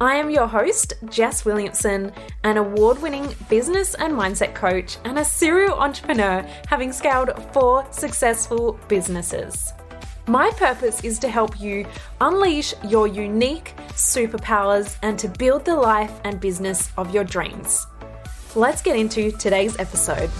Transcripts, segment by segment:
I am your host, Jess Williamson, an award-winning business and mindset coach and a serial entrepreneur having scaled 4 successful businesses. My purpose is to help you unleash your unique superpowers and to build the life and business of your dreams. Let's get into today's episode.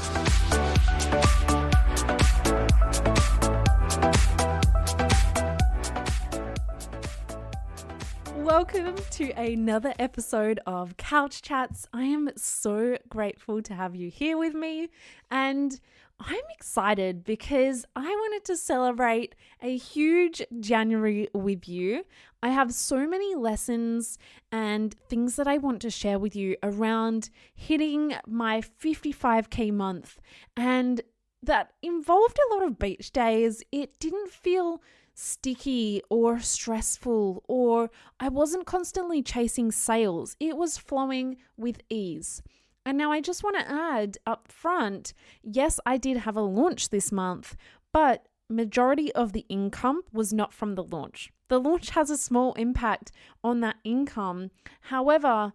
Welcome to another episode of Couch Chats. I am so grateful to have you here with me, and I'm excited because I wanted to celebrate a huge January with you. I have so many lessons and things that I want to share with you around hitting my 55K month, and that involved a lot of beach days. It didn't feel sticky or stressful, or I wasn't constantly chasing sales. It was flowing with ease. And now I just want to add up front, yes, I did have a launch this month, but majority of the income was not from the launch. The launch has a small impact on that income. However,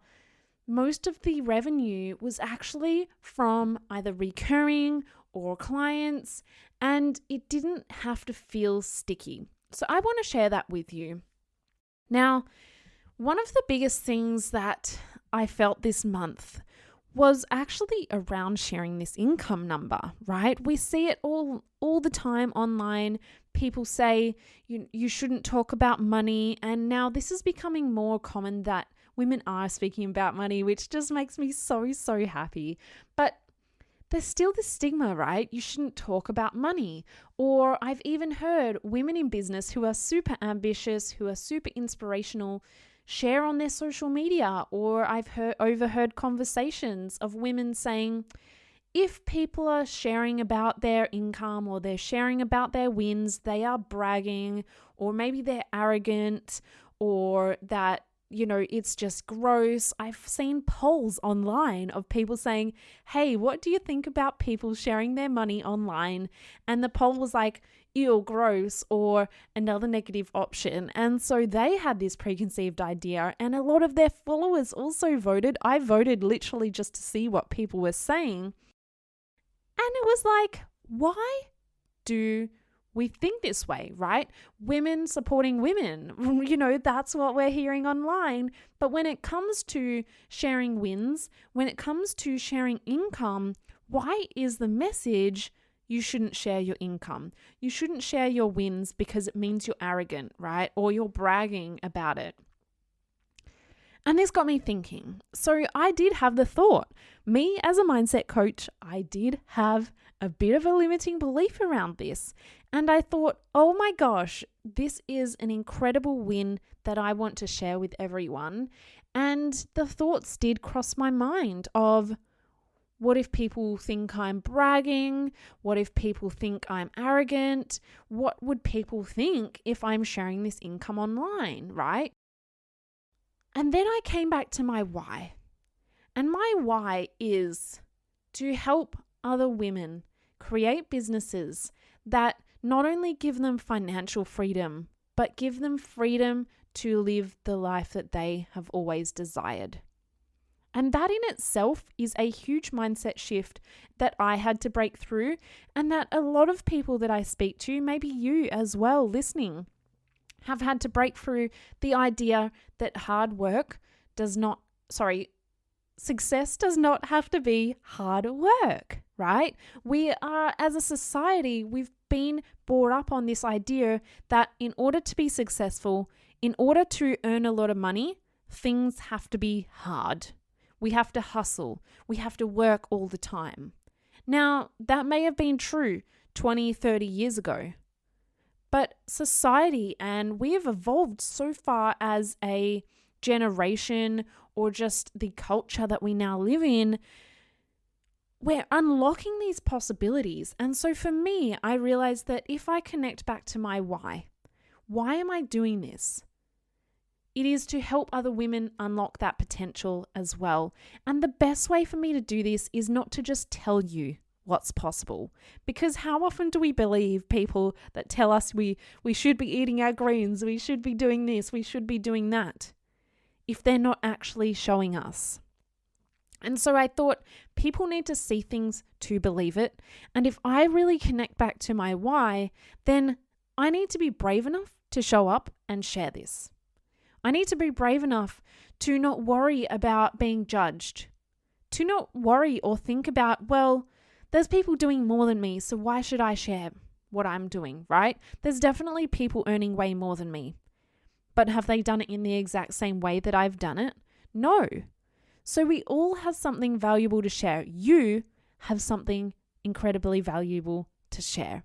most of the revenue was actually from either recurring or clients, and it didn't have to feel sticky. So I want to share that with you. Now, one of the biggest things that I felt this month was actually around sharing this income number, right? We see it all the time online. People say you shouldn't talk about money, and now this is becoming more common that women are speaking about money, which just makes me so happy. But there's still this stigma, right? You shouldn't talk about money. Or I've even heard women in business who are super ambitious, who are super inspirational, share on their social media. Or I've overheard conversations of women saying, if people are sharing about their income or they're sharing about their wins, they are bragging, or maybe they're arrogant, or that it's just gross. I've seen polls online of people saying, hey, what do you think about people sharing their money online? And the poll was like, ew, gross, or another negative option. And so they had this preconceived idea, and a lot of their followers also voted. I voted literally just to see what people were saying. And it was like, why do we think this way, right? Women supporting women, that's what we're hearing online. But when it comes to sharing wins, when it comes to sharing income, why is the message you shouldn't share your income? You shouldn't share your wins because it means you're arrogant, right? Or you're bragging about it. And this got me thinking. So I did have the thought, me as a mindset coach, I did have a bit of a limiting belief around this. And I thought, oh my gosh, this is an incredible win that I want to share with everyone. And the thoughts did cross my mind of, what if people think I'm bragging? What if people think I'm arrogant? What would people think if I'm sharing this income online, right? And then I came back to my why. And my why is to help other women create businesses that not only give them financial freedom, but give them freedom to live the life that they have always desired. And that in itself is a huge mindset shift that I had to break through, and that a lot of people that I speak to, maybe you as well listening, have had to break through the idea that success does not have to be hard work, right? We are, as a society, we've been brought up on this idea that in order to be successful, in order to earn a lot of money, things have to be hard. We have to hustle. We have to work all the time. Now, that may have been true 20, 30 years ago. But society, and we have evolved so far as a generation, or just the culture that we now live in, we're unlocking these possibilities. And so for me, I realized that if I connect back to my why am I doing this? It is to help other women unlock that potential as well. And the best way for me to do this is not to just tell you what's possible. Because how often do we believe people that tell us we should be eating our greens, we should be doing this, we should be doing that? if they're not actually showing us. And so I thought people need to see things to believe it. And if I really connect back to my why, then I need to be brave enough to show up and share this. I need to be brave enough to not worry about being judged, to not worry or think about, well, there's people doing more than me, so why should I share what I'm doing, right? There's definitely people earning way more than me. But have they done it in the exact same way that I've done it? No. So we all have something valuable to share. You have something incredibly valuable to share.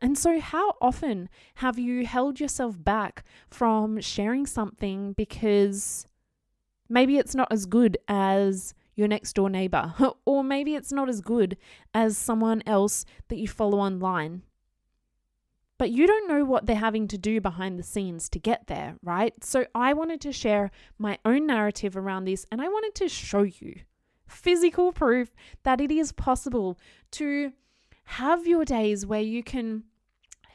And so how often have you held yourself back from sharing something because maybe it's not as good as your next door neighbor, or maybe it's not as good as someone else that you follow online? But you don't know what they're having to do behind the scenes to get there, right? So I wanted to share my own narrative around this, and I wanted to show you physical proof that it is possible to have your days where you can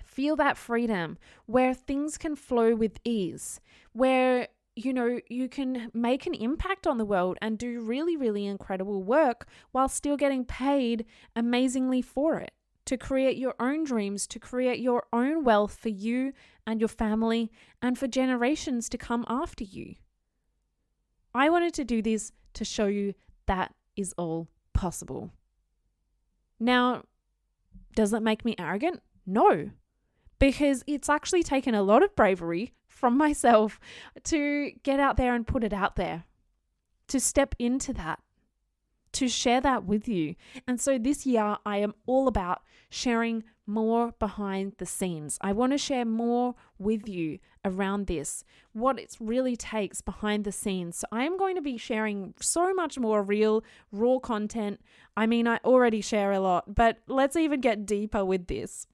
feel that freedom, where things can flow with ease, where you can make an impact on the world and do really, really incredible work while still getting paid amazingly for it. To create your own dreams, to create your own wealth for you and your family and for generations to come after you. I wanted to do this to show you that is all possible. Now, does that make me arrogant? No, because it's actually taken a lot of bravery from myself to get out there and put it out there, to step into that, to share that with you. And so this year, I am all about sharing more behind the scenes. I want to share more with you around this, what it really takes behind the scenes. So I am going to be sharing so much more real, raw content. I mean, I already share a lot, but let's even get deeper with this.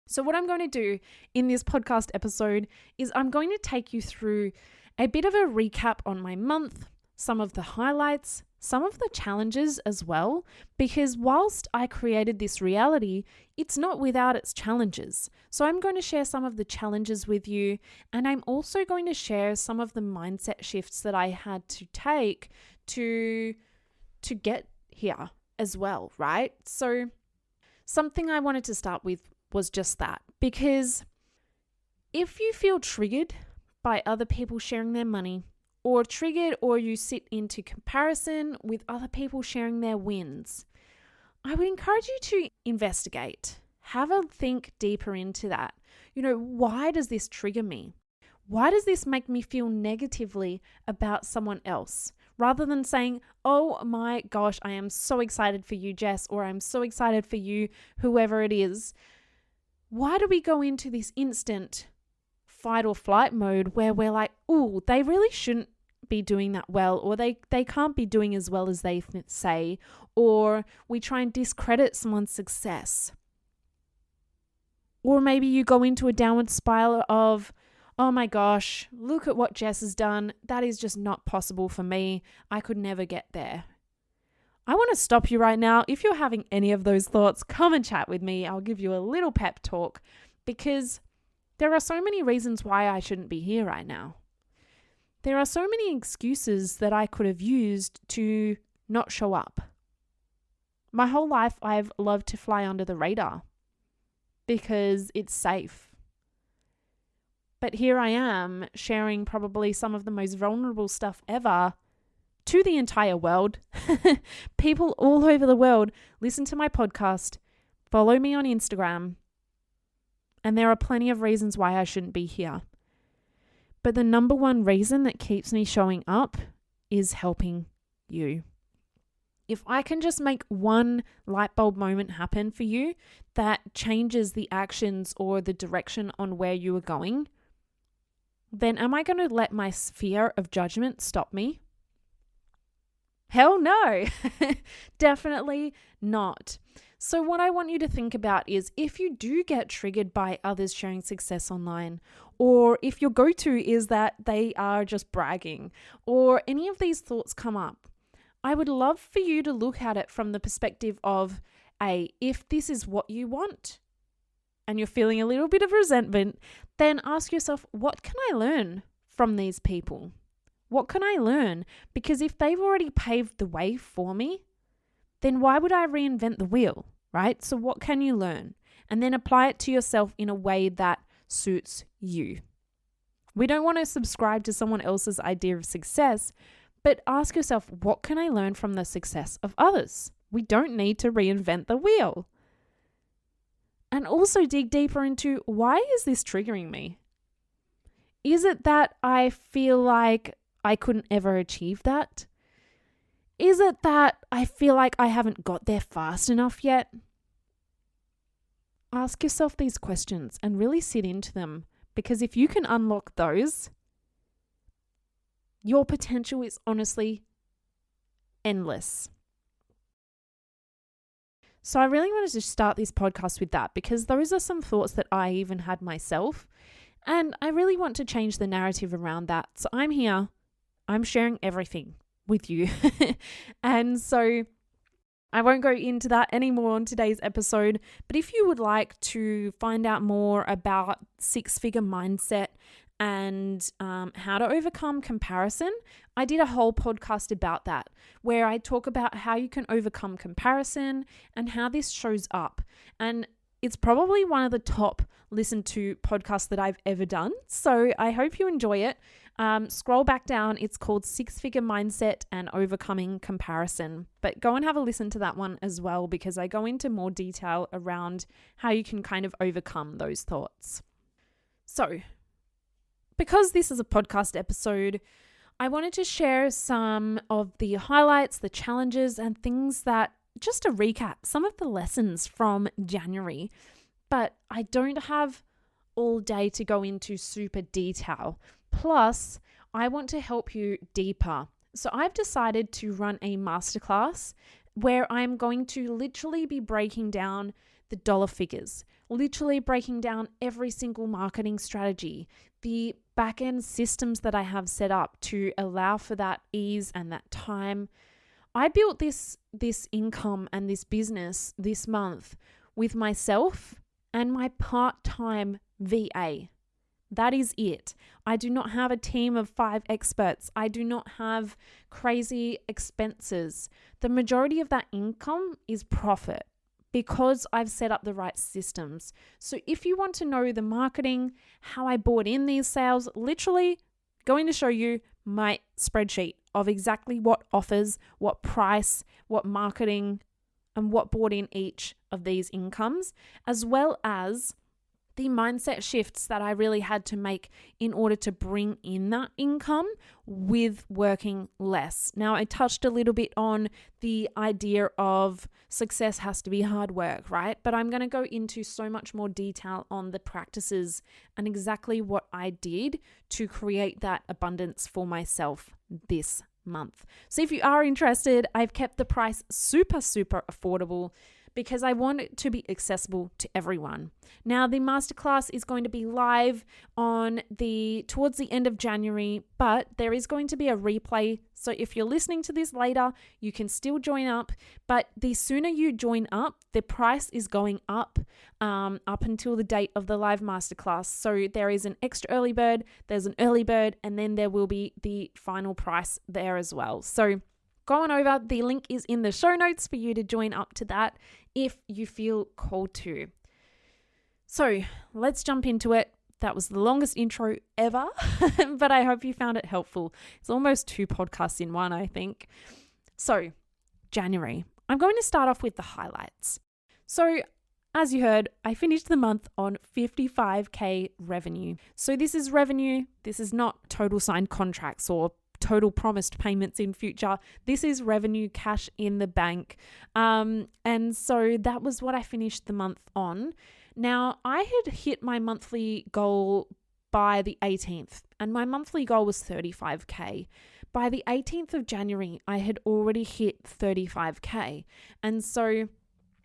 So what I'm going to do in this podcast episode is I'm going to take you through a bit of a recap on my month, some of the highlights, some of the challenges as well, because whilst I created this reality, it's not without its challenges. So I'm going to share some of the challenges with you, and I'm also going to share some of the mindset shifts that I had to take to get here as well, right? So something I wanted to start with was just that, because if you feel triggered by other people sharing their money, or triggered, or you sit into comparison with other people sharing their wins, I would encourage you to investigate. Have a think deeper into that. Why does this trigger me? Why does this make me feel negatively about someone else? Rather than saying, oh my gosh, I am so excited for you, Jess, or I'm so excited for you, whoever it is. Why do we go into this instant fight or flight mode where we're like, oh, they really shouldn't be doing that well, or they can't be doing as well as they say, or we try and discredit someone's success? Or maybe you go into a downward spiral of, oh my gosh, look at what Jess has done. That is just not possible for me. I could never get there. I want to stop you right now. If you're having any of those thoughts, come and chat with me. I'll give you a little pep talk, because there are so many reasons why I shouldn't be here right now. There are so many excuses that I could have used to not show up. My whole life, I've loved to fly under the radar because it's safe. But here I am sharing probably some of the most vulnerable stuff ever to the entire world. People all over the world listen to my podcast, follow me on Instagram, and there are plenty of reasons why I shouldn't be here. But the number one reason that keeps me showing up is helping you. If I can just make one light bulb moment happen for you that changes the actions or the direction on where you are going, then am I going to let my fear of judgment stop me? Hell no, definitely not. So what I want you to think about is, if you do get triggered by others sharing success online, or if your go-to is that they are just bragging, or any of these thoughts come up, I would love for you to look at it from the perspective of, if this is what you want and you're feeling a little bit of resentment, then ask yourself, what can I learn from these people? What can I learn? Because if they've already paved the way for me, then why would I reinvent the wheel, right? So what can you learn? And then apply it to yourself in a way that suits you. We don't want to subscribe to someone else's idea of success, but ask yourself, what can I learn from the success of others? We don't need to reinvent the wheel. And also dig deeper into, why is this triggering me? Is it that I feel like I couldn't ever achieve that? Is it that I feel like I haven't got there fast enough yet? Ask yourself these questions and really sit into them, because if you can unlock those, your potential is honestly endless. So I really wanted to start this podcast with that, because those are some thoughts that I even had myself, and I really want to change the narrative around that. So I'm here, I'm sharing everything with you. And so I won't go into that anymore on today's episode, but if you would like to find out more about six-figure mindset and how to overcome comparison, I did a whole podcast about that, where I talk about how you can overcome comparison and how this shows up. And it's probably one of the top listened to podcasts that I've ever done. So I hope you enjoy it. Scroll back down. It's called Six-Figure Mindset and Overcoming Comparison. But go and have a listen to that one as well, because I go into more detail around how you can kind of overcome those thoughts. So, because this is a podcast episode, I wanted to share some of the highlights, the challenges, and things that, just to recap, some of the lessons from January. But I don't have all day to go into super detail. Plus, I want to help you deeper. So I've decided to run a masterclass where I'm going to literally be breaking down the dollar figures, literally breaking down every single marketing strategy, the back-end systems that I have set up to allow for that ease and that time. I built this income and this business this month with myself and my part-time VA. That is it. I do not have a team of 5 experts. I do not have crazy expenses. The majority of that income is profit because I've set up the right systems. So if you want to know the marketing, how I bought in these sales, literally going to show you my spreadsheet of exactly what offers, what price, what marketing, and what brought in each of these incomes, as well as the mindset shifts that I really had to make in order to bring in that income with working less. Now, I touched a little bit on the idea of success has to be hard work, right? But I'm going to go into so much more detail on the practices and exactly what I did to create that abundance for myself this month. So if you are interested, I've kept the price super affordable, because I want it to be accessible to everyone. Now, the masterclass is going to be live towards the end of January, but there is going to be a replay. So if you're listening to this later, you can still join up, but the sooner you join up, the price is going up until the date of the live masterclass. So there is an extra early bird, there's an early bird, and then there will be the final price there as well. So go on over. The link is in the show notes for you to join up to that if you feel called to. So let's jump into it. That was the longest intro ever, but I hope you found it helpful. It's almost 2 podcasts in one, I think. So January, I'm going to start off with the highlights. So as you heard, I finished the month on 55K revenue. So this is revenue. This is not total signed contracts or total promised payments in future. This is revenue, cash in the bank. And so that was what I finished the month on. Now, I had hit my monthly goal by the 18th, and my monthly goal was 35K. By the 18th of January, I had already hit 35K. And so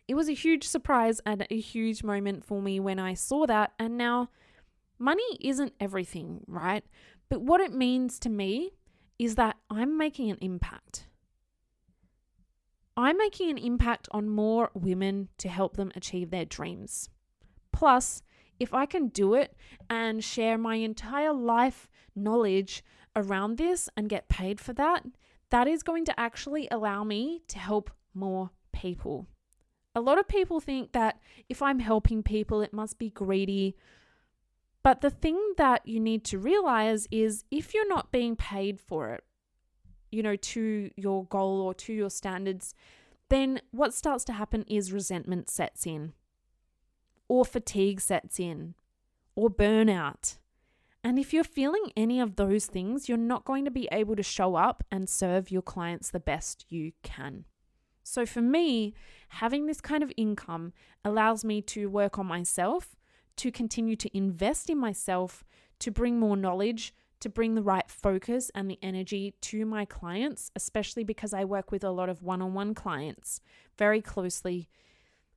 it was a huge surprise and a huge moment for me when I saw that. And now, money isn't everything, right? But what it means to me is that I'm making an impact. I'm making an impact on more women to help them achieve their dreams. Plus, if I can do it and share my entire life knowledge around this and get paid for that, that is going to actually allow me to help more people. A lot of people think that if I'm helping people, it must be greedy. But the thing that you need to realize is if you're not being paid for it, to your goal or to your standards, then what starts to happen is resentment sets in, or fatigue sets in, or burnout. And if you're feeling any of those things, you're not going to be able to show up and serve your clients the best you can. So for me, having this kind of income allows me to work on myself, to continue to invest in myself, to bring more knowledge, to bring the right focus and the energy to my clients, especially because I work with a lot of one-on-one clients very closely.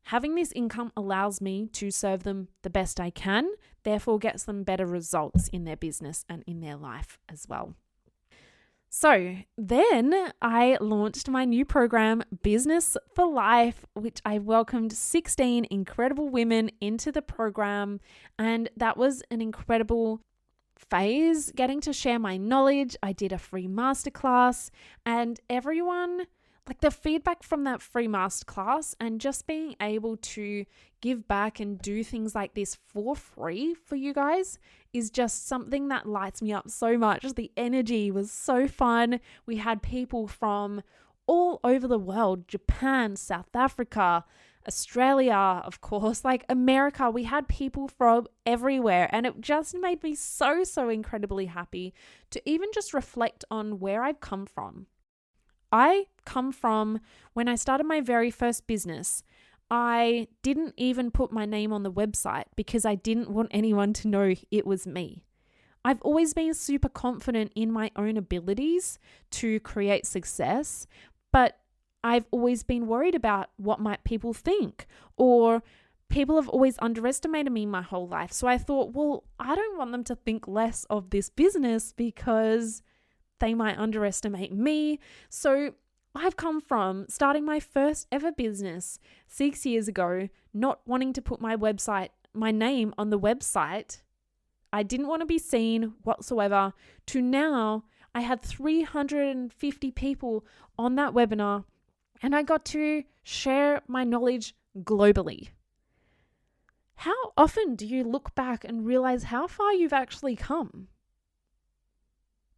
Having this income allows me to serve them the best I can, therefore gets them better results in their business and in their life as well. So then I launched my new program, Business for Life, which I welcomed 16 incredible women into the program. And that was an incredible phase, getting to share my knowledge. I did a free masterclass, and everyone, the feedback from that free masterclass and just being able to give back and do things like this for free for you guys is just something that lights me up so much. The energy was so fun. We had people from all over the world, Japan, South Africa, Australia, of course, America. We had people from everywhere, and it just made me so incredibly happy to even just reflect on where I've come from. I come from when I started my very first business. I didn't even put my name on the website because I didn't want anyone to know it was me. I've always been super confident in my own abilities to create success, but I've always been worried about what might people think, or people have always underestimated me my whole life. So I thought, well, I don't want them to think less of this business because they might underestimate me. So I've come from starting my first ever business 6 years ago, not wanting to put my name on the website. I didn't want to be seen whatsoever, to now I had 350 people on that webinar, and I got to share my knowledge globally. How often do you look back and realize how far you've actually come?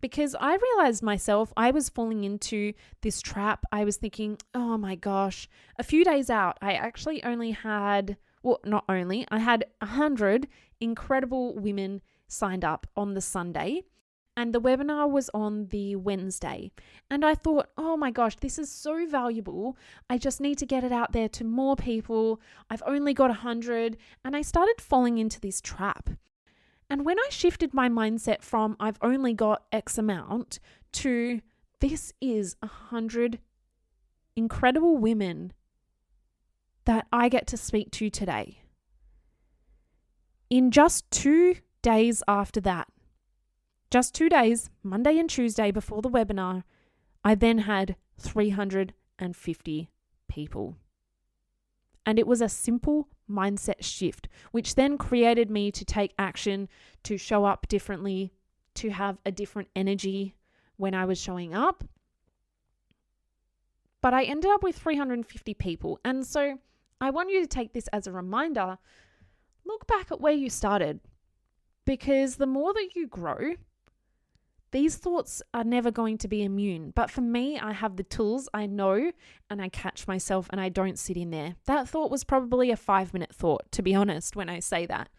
Because I realized myself, I was falling into this trap. I was thinking, oh my gosh, a few days out, I actually only had, I had 100 incredible women signed up on the Sunday, and the webinar was on the Wednesday. And I thought, oh my gosh, this is so valuable. I just need to get it out there to more people. I've only got 100. And I started falling into this trap. And when I shifted my mindset from I've only got X amount to this is 100 incredible women that I get to speak to today. In just 2 days after that, just 2 days, Monday and Tuesday before the webinar, I then had 350 people. And it was a simple mindset shift, which then created me to take action, to show up differently, to have a different energy when I was showing up. But I ended up with 350 people. And so I want you to take this as a reminder. Look back at where you started, because the more that you grow, these thoughts are never going to be immune. But for me, I have the tools, I know, and I catch myself and I don't sit in there. That thought was probably a 5-minute thought, to be honest, when I say that.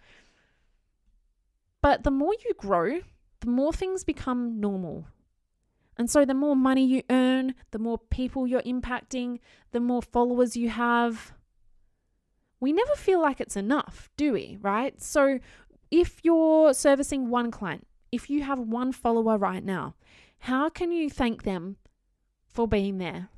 But the more you grow, the more things become normal. And so the more money you earn, the more people you're impacting, the more followers you have. We never feel like it's enough, do we? Right? So if you're servicing one client, if you have one follower right now, how can you thank them for being there?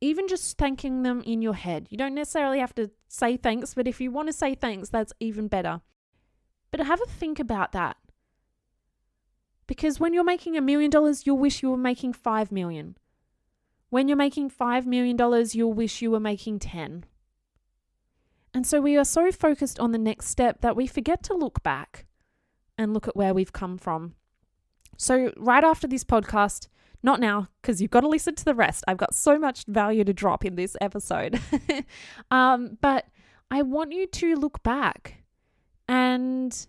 Even just thanking them in your head. You don't necessarily have to say thanks, but if you want to say thanks, that's even better. But have a think about that. Because when you're making $1 million, you'll wish you were making 5 million. When you're making $5 million, you'll wish you were making 10. And so we are so focused on the next step that we forget to look back and look at where we've come from. So right after this podcast, not now, because you've got to listen to the rest. I've got so much value to drop in this episode. But I want you to look back and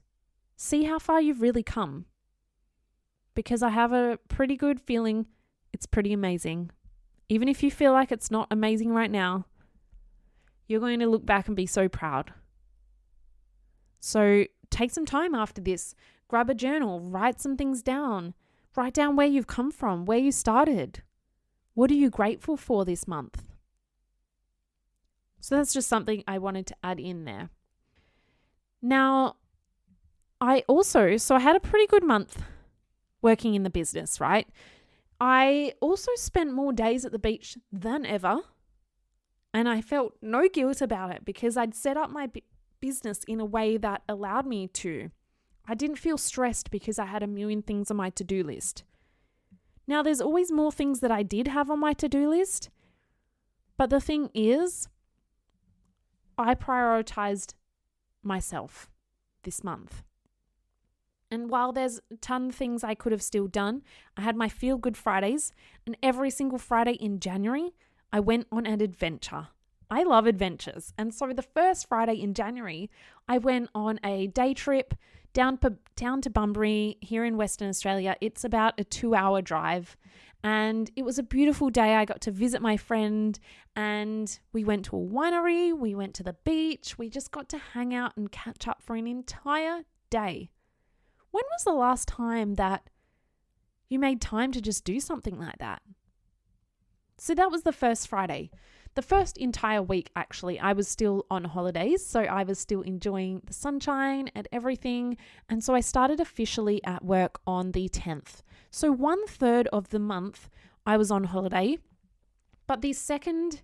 see how far you've really come. Because I have a pretty good feeling it's pretty amazing. Even if you feel like it's not amazing right now, you're going to look back and be so proud. So take some time after this. Grab a journal, write some things down. Write down where you've come from, where you started. What are you grateful for this month? So that's just something I wanted to add in there. Now, I had a pretty good month working in the business, right? I also spent more days at the beach than ever. And I felt no guilt about it because I'd set up my business in a way that allowed me to. I didn't feel stressed because I had a million things on my to-do list. Now, there's always more things that I did have on my to-do list. But the thing is, I prioritized myself this month. And while there's a ton of things I could have still done, I had my Feel Good Fridays. And every single Friday in January, I went on an adventure. I love adventures. And so the first Friday in January, I went on a day trip down to Bunbury here in Western Australia. It's about a 2-hour drive. And it was a beautiful day. I got to visit my friend and we went to a winery. We went to the beach. We just got to hang out and catch up for an entire day. When was the last time that you made time to just do something like that? So that was the first Friday. The first entire week, actually, I was still on holidays. So I was still enjoying the sunshine and everything. And so I started officially at work on the 10th. So 1/3 of the month I was on holiday. But the second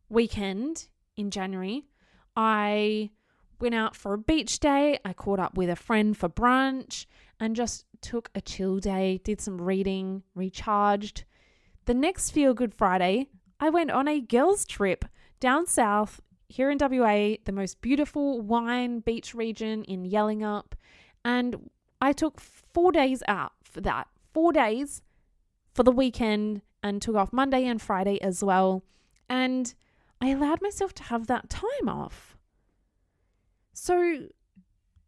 weekend in January, I went out for a beach day. I caught up with a friend for brunch and just took a chill day, did some reading, recharged. The next Feel Good Friday, I went on a girls' trip down south here in WA, the most beautiful wine beach region in Yellingup. And I took 4 days out for that. 4 days for the weekend and took off Monday and Friday as well. And I allowed myself to have that time off. So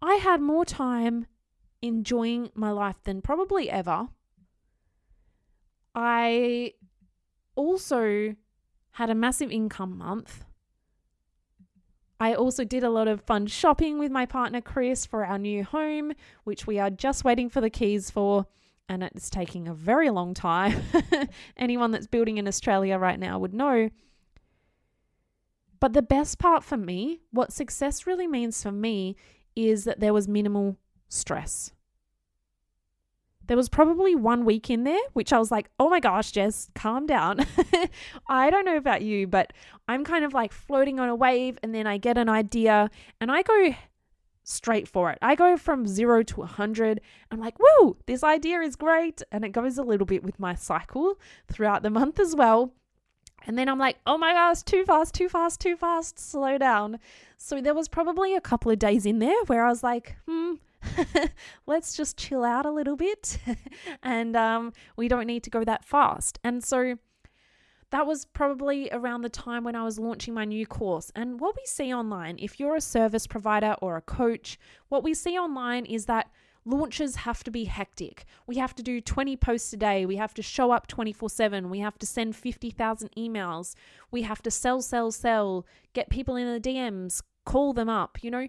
I had more time enjoying my life than probably ever. I also had a massive income month. I also did a lot of fun shopping with my partner Chris for our new home, which we are just waiting for the keys for, and it's taking a very long time. Anyone that's building in Australia right now would know. But the best part for me, what success really means for me, is that there was minimal stress. There was probably 1 week in there, which I was like, oh my gosh, Jess, calm down. I don't know about you, but I'm kind of like floating on a wave and then I get an idea and I go straight for it. I go from 0 to 100. I'm like, woo, this idea is great. And it goes a little bit with my cycle throughout the month as well. And then I'm like, oh my gosh, too fast, slow down. So there was probably a couple of days in there where I was like, let's just chill out a little bit and we don't need to go that fast. And so that was probably around the time when I was launching my new course. And what we see online, if you're a service provider or a coach, what we see online is that launches have to be hectic. We have to do 20 posts a day. We have to show up 24/7. We have to send 50,000 emails. We have to sell, get people in the DMs, call them up. You know,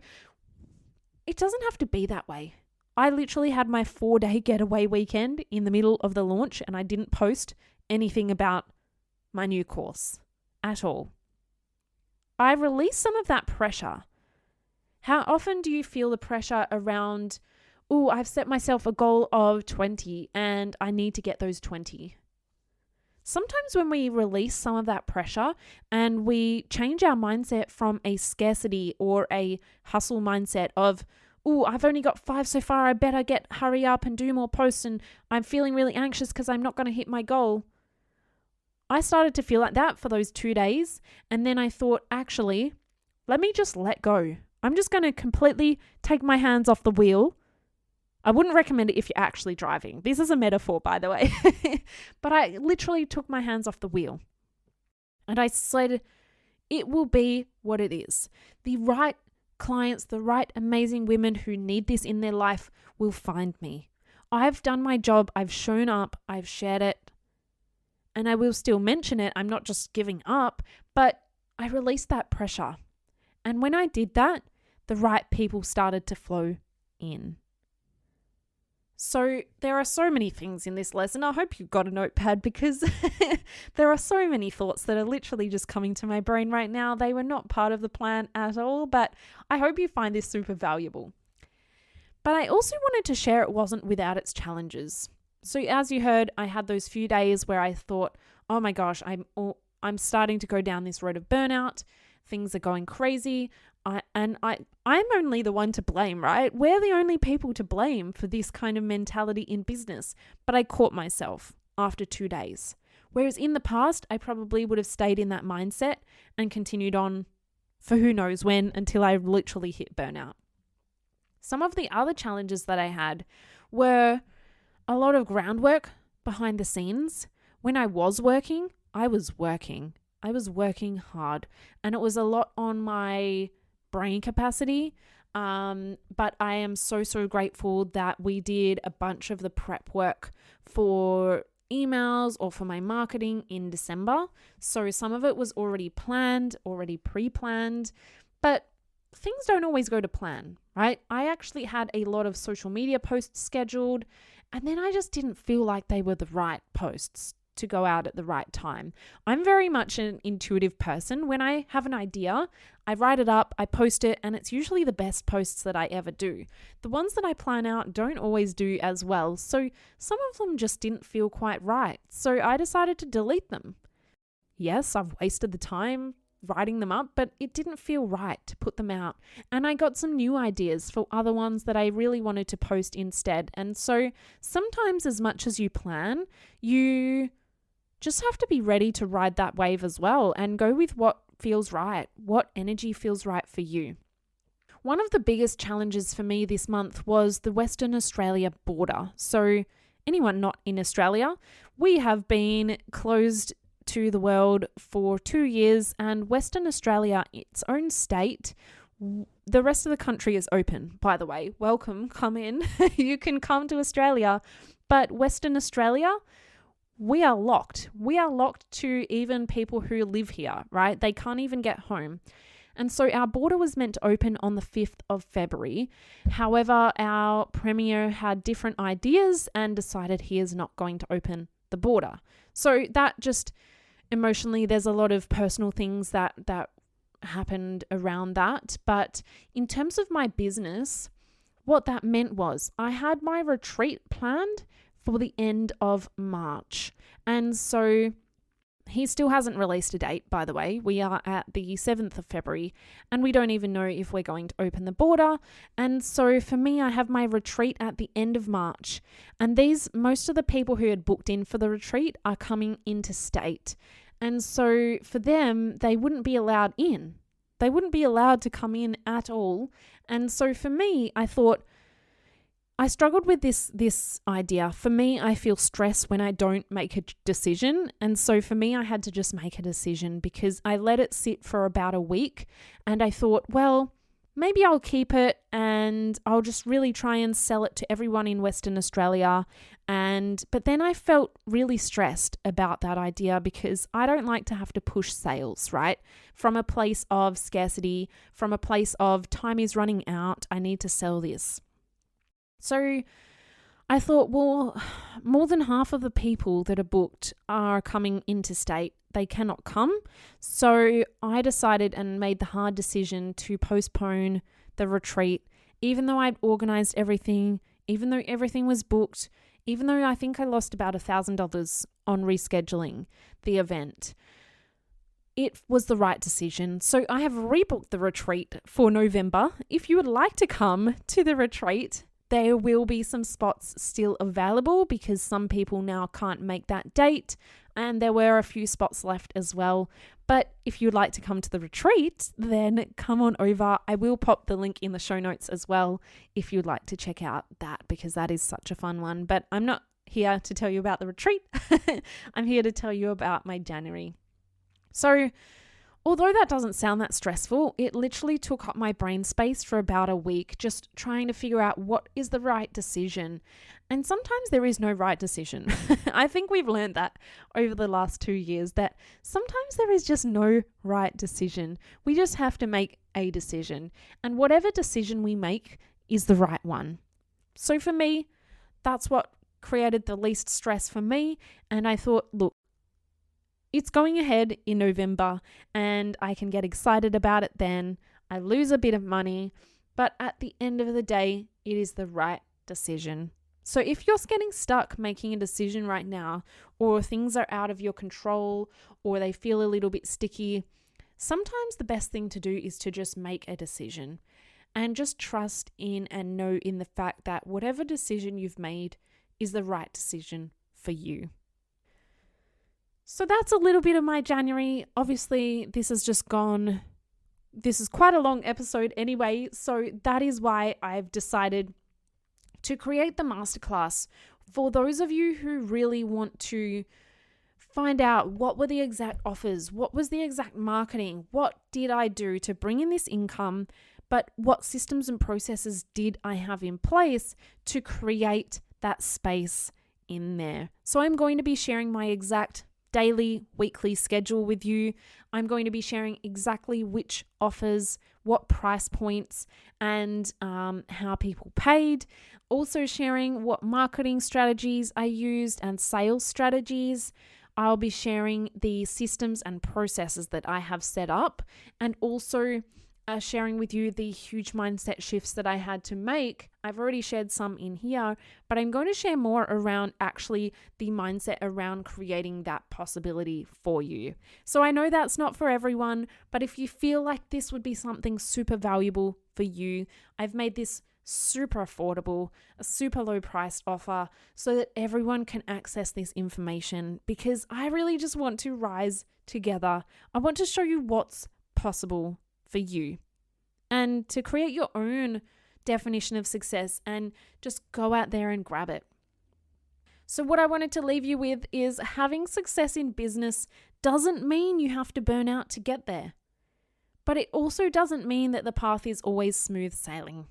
it doesn't have to be that way. I literally had my 4-day getaway weekend in the middle of the launch and I didn't post anything about my new course at all. I released some of that pressure. How often do you feel the pressure around, oh, I've set myself a goal of 20 and I need to get those 20? Sometimes when we release some of that pressure and we change our mindset from a scarcity or a hustle mindset of, oh, I've only got 5 so far, I better hurry up and do more posts and I'm feeling really anxious because I'm not going to hit my goal. I started to feel like that for those 2 days and then I thought, actually, let me just let go. I'm just going to completely take my hands off the wheel. I wouldn't recommend it if you're actually driving. This is a metaphor, by the way. But I literally took my hands off the wheel. And I said, it will be what it is. The right clients, the right amazing women who need this in their life will find me. I've done my job. I've shown up. I've shared it. And I will still mention it. I'm not just giving up, but I released that pressure. And when I did that, the right people started to flow in. So there are so many things in this lesson. I hope you've got a notepad because there are so many thoughts that are literally just coming to my brain right now. They were not part of the plan at all, but I hope you find this super valuable. But I also wanted to share it wasn't without its challenges. So as you heard, I had those few days where I thought, oh my gosh, I'm starting to go down this road of burnout. Things are going crazy. I'm only the one to blame, right? We're the only people to blame for this kind of mentality in business. But I caught myself after 2 days. Whereas in the past, I probably would have stayed in that mindset and continued on for who knows when until I literally hit burnout. Some of the other challenges that I had were a lot of groundwork behind the scenes. When I was working, I was working hard, and it was a lot on my brain capacity. But I am so grateful that we did a bunch of the prep work for emails or for my marketing in December. So some of it was already planned, already pre-planned, but things don't always go to plan, right? I actually had a lot of social media posts scheduled, and then I just didn't feel like they were the right posts to go out at the right time. I'm very much an intuitive person. When I have an idea, I write it up, I post it, and it's usually the best posts that I ever do. The ones that I plan out don't always do as well, so some of them just didn't feel quite right. So I decided to delete them. Yes, I've wasted the time writing them up, but it didn't feel right to put them out. And I got some new ideas for other ones that I really wanted to post instead. And so sometimes, as much as you plan, you just have to be ready to ride that wave as well and go with what feels right, what energy feels right for you. One of the biggest challenges for me this month was the Western Australia border. So anyone not in Australia, we have been closed to the world for 2 years, and Western Australia, its own state, the rest of the country is open, by the way. Welcome, come in. You can come to Australia, but Western Australia, we are locked. We are locked to even people who live here, right? They can't even get home. And so our border was meant to open on the 5th of February. However, our Premier had different ideas and decided he is not going to open the border. So that just emotionally, there's a lot of personal things that happened around that. But in terms of my business, what that meant was I had my retreat planned for the end of March. And so he still hasn't released a date, by the way. We are at the 7th of February and we don't even know if we're going to open the border. And so for me, I have my retreat at the end of March. And most of the people who had booked in for the retreat are coming into state. And so for them, they wouldn't be allowed in. They wouldn't be allowed to come in at all. And so for me, I thought, I struggled with this idea. For me, I feel stress when I don't make a decision. And so for me, I had to just make a decision because I let it sit for about a week. And I thought, well, maybe I'll keep it and I'll just really try and sell it to everyone in Western Australia. But then I felt really stressed about that idea because I don't like to have to push sales, right? From a place of scarcity, from a place of time is running out, I need to sell this. So I thought, well, more than half of the people that are booked are coming into state. They cannot come. So I decided and made the hard decision to postpone the retreat, even though I'd organized everything, even though everything was booked, even though I think I lost about $1,000 on rescheduling the event. It was the right decision. So I have rebooked the retreat for November. If you would like to come to the retreat, There will be some spots still available because some people now can't make that date, and there were a few spots left as well. But if you'd like to come to the retreat, then come on over. I will pop the link in the show notes as well if you'd like to check out that, because that is such a fun one. But I'm not here to tell you about the retreat. I'm here to tell you about my January. So although that doesn't sound that stressful, it literally took up my brain space for about a week, just trying to figure out what is the right decision. And sometimes there is no right decision. I think we've learned that over the last 2 years, that sometimes there is just no right decision. We just have to make a decision. And whatever decision we make is the right one. So for me, that's what created the least stress for me. And I thought, look, it's going ahead in November and I can get excited about it then. I lose a bit of money, but at the end of the day, it is the right decision. So if you're getting stuck making a decision right now, or things are out of your control, or they feel a little bit sticky, sometimes the best thing to do is to just make a decision and just trust in and know in the fact that whatever decision you've made is the right decision for you. So that's a little bit of my January. Obviously, this is quite a long episode anyway. So that is why I've decided to create the masterclass for those of you who really want to find out what were the exact offers, what was the exact marketing, what did I do to bring in this income, but what systems and processes did I have in place to create that space in there. So I'm going to be sharing my exact daily, weekly schedule with you. I'm going to be sharing exactly which offers, what price points, and how people paid. Also sharing what marketing strategies I used and sales strategies. I'll be sharing the systems and processes that I have set up, and also sharing with you the huge mindset shifts that I had to make. I've already shared some in here, but I'm going to share more around actually the mindset around creating that possibility for you. So I know that's not for everyone, but if you feel like this would be something super valuable for you, I've made this super affordable, a super low priced offer so that everyone can access this information, because I really just want to rise together. I want to show you what's possible for you and to create your own definition of success and just go out there and grab it. So what I wanted to leave you with is having success in business doesn't mean you have to burn out to get there, but it also doesn't mean that the path is always smooth sailing.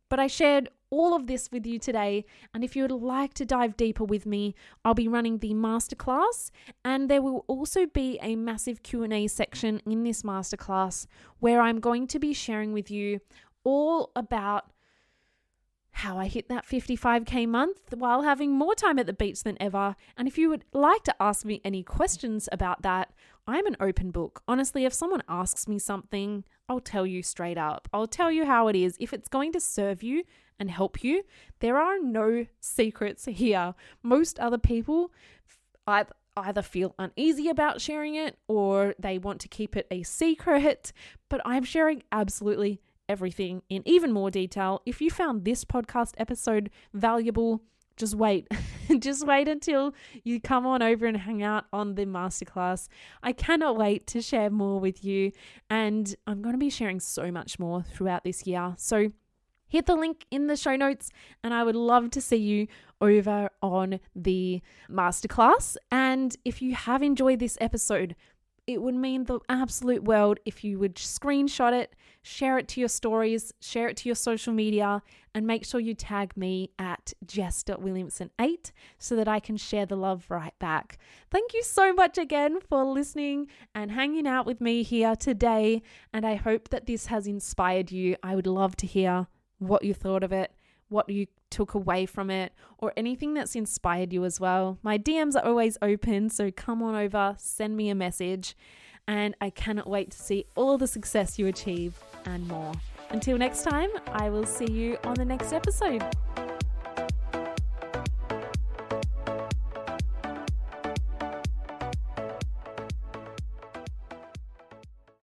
But I shared all of this with you today, and if you would like to dive deeper with me, I'll be running the masterclass, and there will also be a massive Q&A section in this masterclass where I'm going to be sharing with you all about how I hit that 55K month while having more time at the beach than ever. And if you would like to ask me any questions about that, I'm an open book. Honestly, if someone asks me something, I'll tell you straight up. I'll tell you how it is. If it's going to serve you and help you, there are no secrets here. Most other people either feel uneasy about sharing it or they want to keep it a secret, but I'm sharing absolutely everything in even more detail. If you found this podcast episode valuable, just wait. Just wait until you come on over and hang out on the masterclass. I cannot wait to share more with you, and I'm going to be sharing so much more throughout this year. So hit the link in the show notes, and I would love to see you over on the masterclass. And if you have enjoyed this episode, it would mean the absolute world if you would screenshot it, share it to your stories, share it to your social media, and make sure you tag me at jess.williamson8 so that I can share the love right back. Thank you so much again for listening and hanging out with me here today, and I hope that this has inspired you. I would love to hear what you thought of it, what you took away from it, or anything that's inspired you as well. My DMs are always open, so come on over, send me a message, and I cannot wait to see all the success you achieve and more. Until next time, I will see you on the next episode.